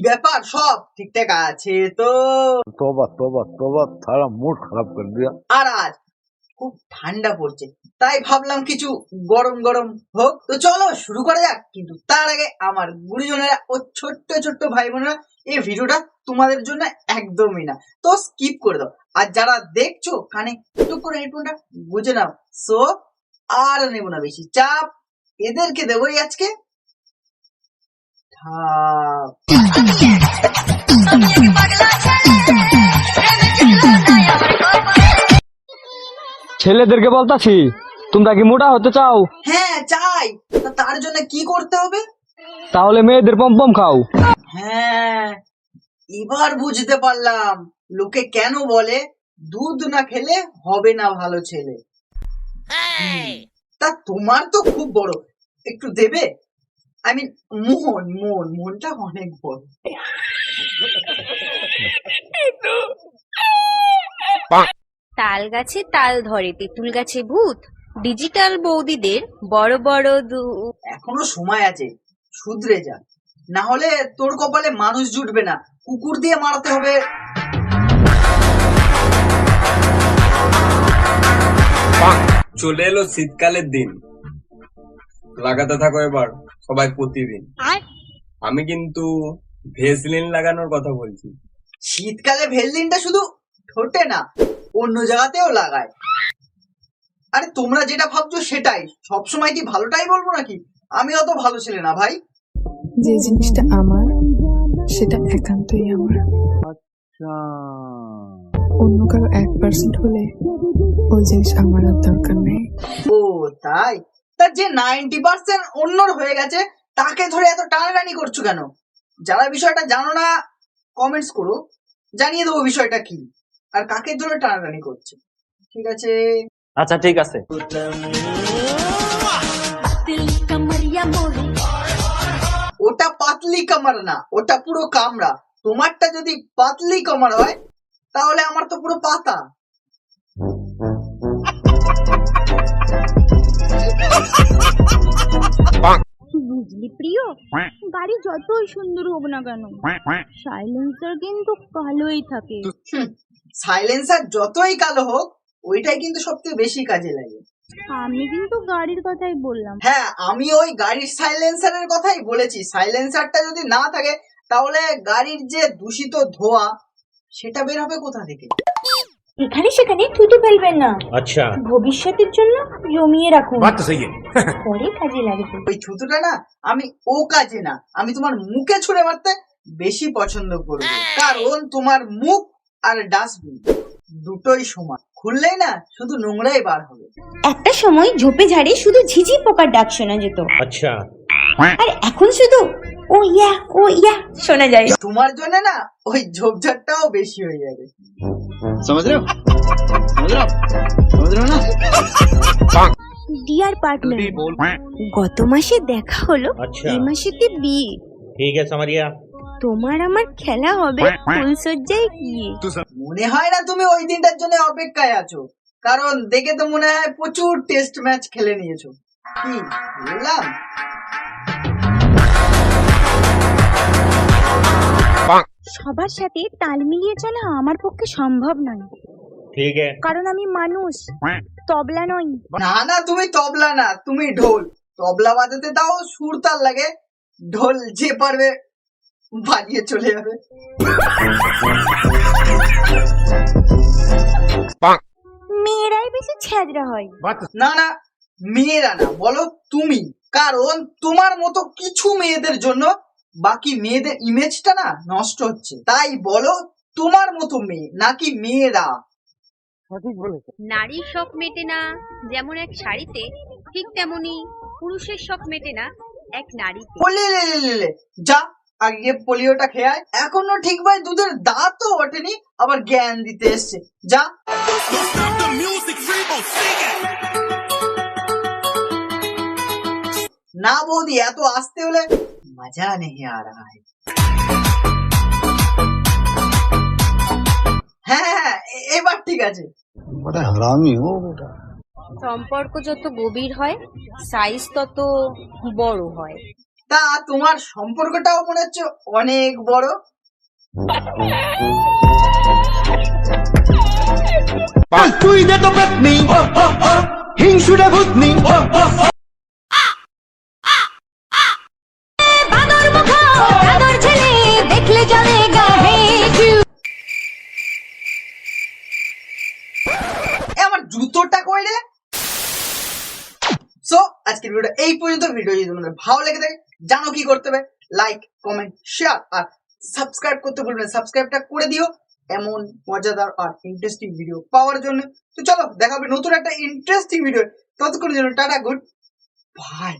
ব্যাপার? সব ঠিকঠাক আছে তো? तौबा तौबा तौबा, सारा मूड खराब कर दिया। আর আজ খুব ঠান্ডা পড়ছে, তাই ভাবলাম কিছু গরম গরম হোক। তো চলো শুরু করা যাক। কিন্তু তার আগে আমার গুরুজনেরা ও ছোট্ট ছোট্ট ভাই বোনেরা, এই ভিডিওটা তোমাদের জন্য একদমই না, তো স্কিপ করে দাও। আর যারা দেখছো কানে টুক করে হেডফোনটা বুঝে নাও। সো আর নেব না বেশি চাপ, এদেরকে দেবই আজকে থাপ। ছেলেদেরকে বলতাছি, তোমরা কি মোটা হতে চাও? হ্যাঁ চাই। তা তার জন্য কি করতে হবে? তাহলে মেয়েদের পম্পম খাও। হ্যাঁ এবার বুঝতে পারলাম লোকে কেন বলে দুধ না খেলে হবে না ভালো ছেলে। তা তোমার তো খুব বড়, একটু দেবে? আই মিন মনটা অনেক বড়। তাল গাছে তাল ধরে, তেঁতুল গাছে ভূত। ডিজিটাল বৌদিদের বড় বড় এখনো সময় আছে, শুধরে যা, না হলে তোর কপালে মানুষ জুটবে না, কুকুর দিয়ে মারতে হবে। চলে এলো শীতকালের দিন, লাগাতে থাকো এবার সবাই প্রতিদিন। আমি কিন্তু ভেসলিন লাগানোর কথা বলছি। শীতকালে ভেলদিনটা শুধু ঠোঁটে না, অন্য জায়গাতেও লাগায়। আরে তোমরা যেটা ভাবছো সেটাই, সবসময় কি ভালোটাই বলবো নাকি? আমি অত ভালো ছেলে না ভাই। যে জিনিসটা আমার সেটা একান্তই আমার। अच्छा অন্য কারো 1% হলে ওই জিনিস আমার আর দরকার নেই। ও তাই? তার যে 90% অন্যর হয়ে গেছে তাকে ধরে এত টানাটানি করছো কেন? যারা বিষয়টা জানো না কমেন্টস করো, জানিয়ে দেবো বিষয়টা কি আর কাকে ধরে টানাটানি করছে। ঠিক আছে? আচ্ছা ঠিক আছে। ওটা পাতলি কামার না, ওটা পুরো কামড়া। তোমারটা যদি পাতলি কামার হয় তাহলে আমার তো পুরো পাতা। বুঝলি প্রিয়, গাড়ি যতই সুন্দর হোক না কেন, সাইলেন্সার কিন্তু কালোই থাকে। সাইলেন্সার যতই কালো হোক ওইটাই কিন্তু সবথেকে বেশি কাজে লাগে। আমি কিন্তু গাড়ির কথাই বললাম। হ্যাঁ আমি ওই গাড়ির সাইলেন্সারের কথাই বলেছি। সাইলেন্সারটা যদি না থাকে তাহলে গাড়ির যে দূষিত ধোঁয়া সেটা বের হবে কোথা থেকে? এখানে সেখানে থুতু ফেলবেন না, अच्छा ভবিষ্যতের জন্য জমিয়ে রাখুন, बात तो सही है। পরে কাজে লাগবে। ওই থুতুটা না আমি ও কাজে না, আমি তোমার মুখে ছুঁড়ে মারতে বেশি পছন্দ করব, কারণ তোমার মুখ আর ডাস্টবিন দুটোই সমান, খুললেই না শুধু নোংরাই বার হবে। একটা সময় ঝোপে ঝাড়ে শুধু ঝিঝি পোকার ডাক শোনা যেত, अच्छा আর এখন শুধু ও ইয়া শোনা যায়। তোমার জন্য না ওই ঝোপঝাড়টাও বেশি হয়ে যাবে। ডিয়ার পার্টনার, গত মাসে দেখা হলো, अच्छा এই মাসেতে বিয়ে। ठीक है समरिया। তোমার আমার খেলা হবে ফুলসজ্জায় গিয়ে। মনে হয় না তুমি ওই দিনটার জন্য অপেক্ষায় আছো, কারণ দেখে তো মনে হয় প্রচুর টেস্ট ম্যাচ খেলে নিয়েছো। কি বললাম? সবার সাথে তাল মিলিয়ে চলা আমার পক্ষে সম্ভব নয়, ठीक है কারণ আমি মানুষ, তবলা নই। না না তুমি তবলা না, তুমি ঢোল। তবলা বাজাতে তাও সুর তাল লাগে, ঢোল যে পারবে বাজিয়ে চলে যাবে। মেয়েরাই বেশি ছ্যাঁচড়া হয়। না না মেয়েরা না, বলো তুমি, কারণ তোমার মতো কিছু মেয়েদের জন্য বাকি মেয়েদের ইমেজটা না নষ্ট হচ্ছে। তাই বলো তোমার মতো মেয়ে নাকি মেয়েরা? নারীর শখ মেটে না যেমন এক শাড়িতে, ঠিক তেমনি পুরুষের শখ মেটে না এক নারীতে। বলে যা আগে পোলিওটা খেয়ে আয়। এখনো ঠিক ভাই দুধের দাঁতও ওঠেনি, আবার জ্ঞান দিতে এসছে। যা। না বৌদি এত আসতে হলে মজা নেই আ রাহা হ্যায়। হ্যাঁ এবার ঠিক আছে। बड़ा हरामी हो बेटा। সম্পর্ক যত গভীর হয় সাইজ তত বড় হয়। তা তোমার সম্পর্কটাও মনে হচ্ছে অনেক বড়। তুই দে তো পেতনি হিংসুরে ভূতনি আমার জুতোটা কই রে? সো আজকের ভিডিওটা এই পর্যন্ত। ভিডিও যদি তোমাদের ভালো লেগে থাকে জানো কি করতে হবে, লাইক কমেন্ট শেয়ার আর সাবস্ক্রাইব করতে ভুলবেন না। সাবস্ক্রাইবটা করে দিও এমন মজাদার আর ইন্টারেস্টিং ভিডিও পাওয়ার জন্য। তো চলো দেখা হবে নতুন একটা ইন্টারেস্টিং ভিডিও। ততক্ষণের জন্য টাটা, গুড বাই।